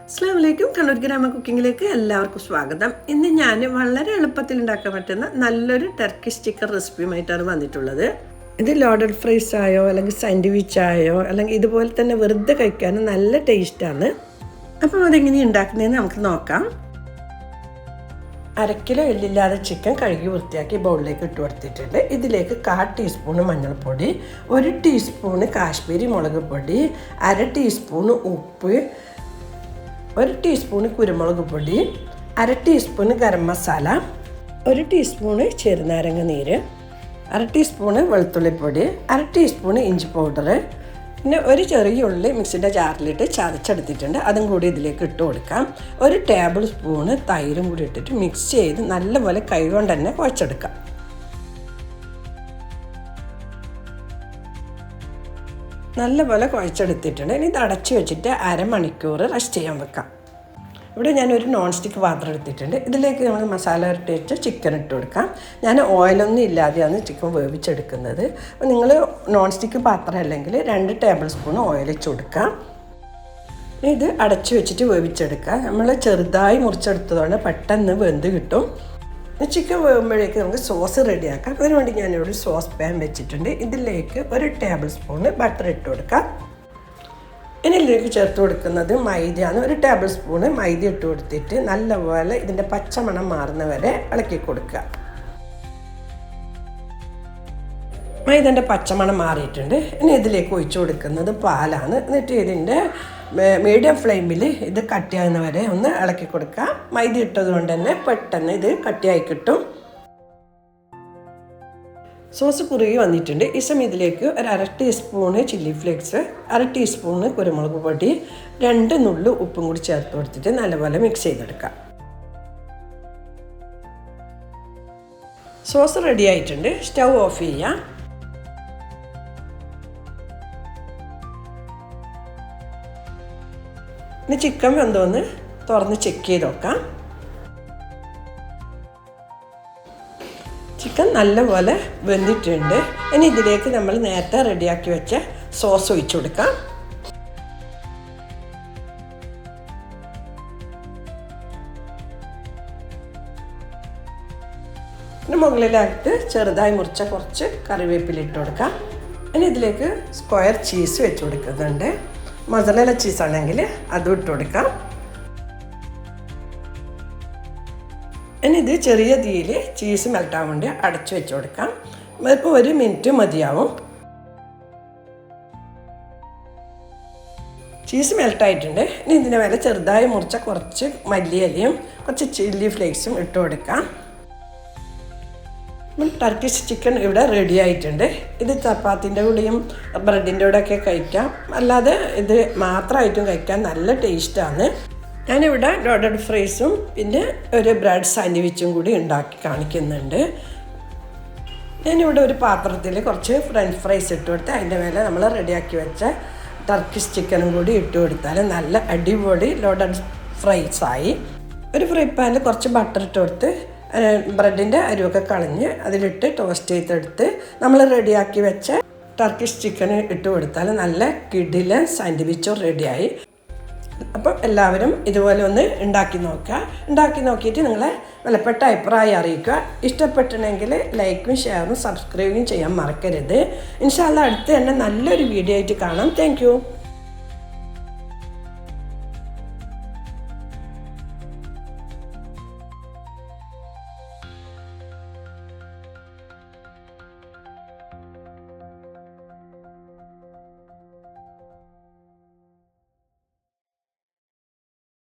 അസ്സലാമു അലൈക്കും. കണ്ണൂർ ഗ്രാമ കുക്കിങ്ങിലേക്ക് എല്ലാവർക്കും സ്വാഗതം. ഇന്ന് ഞാൻ വളരെ എളുപ്പത്തിൽ ഉണ്ടാക്കാൻ പറ്റുന്ന നല്ലൊരു ടർക്കിഷ് ചിക്കൻ റെസിപ്പിയുമായിട്ടാണ് വന്നിട്ടുള്ളത്. ഇത് ലോഡഡ് ഫ്രൈസ് ആയോ അല്ലെങ്കിൽ സാൻഡ്വിച്ച് ആയോ അല്ലെങ്കിൽ ഇതുപോലെ തന്നെ വെറുതെ കഴിക്കാനും നല്ല ടേസ്റ്റാണ്. അപ്പം അതെങ്ങനെ ഉണ്ടാക്കുന്നതെന്ന് നമുക്ക് നോക്കാം. 1/2 കിലോ എല്ലില്ലാതെ ചിക്കൻ കഴുകി വൃത്തിയാക്കി ബൗളിലേക്ക് ഇട്ട് കൊടുത്തിട്ടുണ്ട്. ഇതിലേക്ക് 1/4 ടീസ്പൂണ് മഞ്ഞൾപ്പൊടി, 1 ടീസ്പൂണ് കാശ്മീരി മുളക് പൊടി, 1/2 ടീസ്പൂണ് ഉപ്പ്, 1 ടീസ്പൂണ് കുരുമുളക് പൊടി, 1/2 ടീസ്പൂണ് ഗരം മസാല, 1 ടീസ്പൂണ് ചെറുനാരങ്ങ നീര്, 1/2 ടീസ്പൂണ് വെളുത്തുള്ളിപ്പൊടി, 1/2 ടീസ്പൂണ് ഇഞ്ചി പൗഡർ, പിന്നെ 1 ചെറിയ ഉള്ളി മിക്സിൻ്റെ ജാറിലിട്ട് ചതച്ചെടുത്തിട്ടുണ്ട്. അതും കൂടി ഇതിലേക്ക് ഇട്ട് കൊടുക്കാം. 1 ടേബിൾ സ്പൂണ് തൈരും കൂടി ഇട്ടിട്ട് മിക്സ് ചെയ്ത് നല്ലപോലെ കൈകൊണ്ട് തന്നെ കുഴച്ചെടുക്കാം. നല്ലപോലെ കുഴച്ചെടുത്തിട്ടുണ്ട്. ഇനി ഇത് അടച്ചു വെച്ചിട്ട് 1/2 മണിക്കൂർ റെസ്റ്റ് ചെയ്യാൻ വെക്കാം. ഇവിടെ ഞാനൊരു നോൺ സ്റ്റിക്ക് പാത്രം എടുത്തിട്ടുണ്ട്. ഇതിലേക്ക് നമുക്ക് മസാല ഇട്ട് വെച്ച് ചിക്കൻ ഇട്ട് കൊടുക്കാം. ഞാൻ ഓയിലൊന്നും ഇല്ലാതെയാണ് ചിക്കൻ വേവിച്ചെടുക്കുന്നത്. അപ്പോൾ നിങ്ങൾ നോൺ സ്റ്റിക്ക് പാത്രം അല്ലെങ്കിൽ 2 ടേബിൾ സ്പൂൺ ഓയിൽ വെച്ച് കൊടുക്കാം. ഇത് അടച്ചു വെച്ചിട്ട് വേവിച്ചെടുക്കാം. നമ്മൾ ചെറുതായി മുറിച്ചെടുത്തതുകൊണ്ട് പെട്ടെന്ന് വെന്ത് കിട്ടും. ചിക്കൻ വേകുമ്പോഴേക്ക് നമുക്ക് സോസ് റെഡിയാക്കാം. അതിനുവേണ്ടി ഞാനിവിടെ സോസ് പാൻ വെച്ചിട്ടുണ്ട്. ഇതിലേക്ക് 1 ടേബിൾ സ്പൂണ് ബട്ടർ ഇട്ട് കൊടുക്കാം. ഇനി ഇതിലേക്ക് ചേർത്ത് കൊടുക്കുന്നത് മൈദയാണ്. 1 ടേബിൾ സ്പൂണ് മൈദ ഇട്ട് കൊടുത്തിട്ട് നല്ലപോലെ ഇതിൻ്റെ പച്ചമണം മാറുന്നവരെ ഇളക്കി കൊടുക്കുക. മൈദൻ്റെ പച്ചമണം മാറിയിട്ടുണ്ട്. ഇനി ഇതിലേക്ക് ഒഴിച്ചു കൊടുക്കുന്നത് പാലാണ്. എന്നിട്ട് ഇതിൻ്റെ മീഡിയം ഫ്ലെയിമിൽ ഇത് കട്ടിയാകുന്നവരെ ഒന്ന് ഇളക്കി കൊടുക്കുക. മൈദ ഇട്ടത് കൊണ്ട് തന്നെ പെട്ടെന്ന് ഇത് കട്ടിയായി കിട്ടും. സോസ് കുറുകി വന്നിട്ടുണ്ട്. ഈ സമയം ഇതിലേക്ക് 1/2 ടീസ്പൂണ് ചില്ലി ഫ്ലേക്സ്, 1/2 ടീസ്പൂണ് കുരുമുളക് പൊടി, 2 നുള്ളു ഉപ്പും കൂടി ചേർത്ത് കൊടുത്തിട്ട് നല്ലപോലെ മിക്സ് ചെയ്തെടുക്കാം. സോസ് റെഡി ആയിട്ടുണ്ട്. സ്റ്റൗ ഓഫ് ചെയ്യാം. ഇനി ചിക്കൻ വെന്തോന്ന് തുറന്ന് ചെക്ക് ചെയ്ത് നോക്കാം. ചിക്കൻ നല്ലപോലെ വെന്തിട്ടുണ്ട്. ഇനി ഇതിലേക്ക് നമ്മൾ നേരത്തെ റെഡിയാക്കി വെച്ച സോസ് ഒഴിച്ചു കൊടുക്കാം. പിന്നെ മുകളിലായിട്ട് ചെറുതായി മുറിച്ച കുറച്ച് കറിവേപ്പില ഇട്ട് കൊടുക്കാം. ഇനി ഇതിലേക്ക് സ്ക്വയർ ചീസ് വെച്ച് കൊടുക്കുന്നുണ്ട്. മൊസറല്ല ചീസാണെങ്കിൽ അതും ഇട്ട് കൊടുക്കാം. ഇനി ഇത് ചെറിയ തീയിൽ ചീസ് മെൽട്ടാൻ വേണ്ടി അടച്ചു വെച്ച് കൊടുക്കാം. ഇപ്പോൾ 1 മിനിറ്റ് മതിയാവും. ചീസ് മെൽട്ടായിട്ടുണ്ട്. ഇനി ഇതിൻ്റെ മേലെ ചെറുതായി മുറിച്ച കുറച്ച് മല്ലിയിലയും കുറച്ച് ചില്ലി ഫ്ലേക്സും ഇട്ട് കൊടുക്കാം. ടർക്കിഷ് ചിക്കൻ ഇവിടെ റെഡി ആയിട്ടുണ്ട്. ഇത് ചപ്പാത്തിൻ്റെ കൂടെയും ബ്രെഡിൻ്റെ കൂടെയൊക്കെ കഴിക്കാം. അല്ലാതെ ഇത് മാത്രമായിട്ടും കഴിക്കാൻ നല്ല ടേസ്റ്റാണ്. ഞാനിവിടെ ലോഡഡ് ഫ്രൈസും പിന്നെ ഒരു ബ്രെഡ് സാൻഡ്വിച്ചും കൂടി ഉണ്ടാക്കി കാണിക്കുന്നുണ്ട്. ഞാനിവിടെ ഒരു പാത്രത്തിൽ കുറച്ച് ഫ്രഞ്ച് ഫ്രൈസ് ഇട്ട് കൊടുത്ത് അതിൻ്റെ മേലെ നമ്മൾ റെഡിയാക്കി വെച്ച ടർക്കിഷ് ചിക്കനും കൂടി ഇട്ട് കൊടുത്താൽ നല്ല അടിപൊളി ലോഡഡ് ഫ്രൈസായി. ഒരു ഫ്രൈ പാനിൽ കുറച്ച് ബട്ടർ ഇട്ട് കൊടുത്ത് ബ്രെഡിൻ്റെ അരിവൊക്കെ കളഞ്ഞ് അതിലിട്ട് ടോസ്റ്റ് ചെയ്തെടുത്ത് നമ്മൾ റെഡിയാക്കി വെച്ച ടർക്കിഷ് ചിക്കൻ ഇട്ട് കൊടുത്താൽ നല്ല കിടിലൻ സാൻഡ്വിച്ചും റെഡിയായി. അപ്പം എല്ലാവരും ഇതുപോലെ ഒന്ന് ഉണ്ടാക്കി നോക്കുക. ഉണ്ടാക്കി നോക്കിയിട്ട് നിങ്ങളെ വിലപ്പെട്ട അഭിപ്രായം അറിയിക്കുക. ഇഷ്ടപ്പെട്ടിട്ടുണ്ടെങ്കിൽ ലൈക്കും ഷെയറും സബ്സ്ക്രൈബും ചെയ്യാൻ മറക്കരുത്. ഇൻഷാ അല്ലാഹ് അടുത്ത് തന്നെ നല്ലൊരു വീഡിയോ ആയിട്ട് കാണാം. Thank you.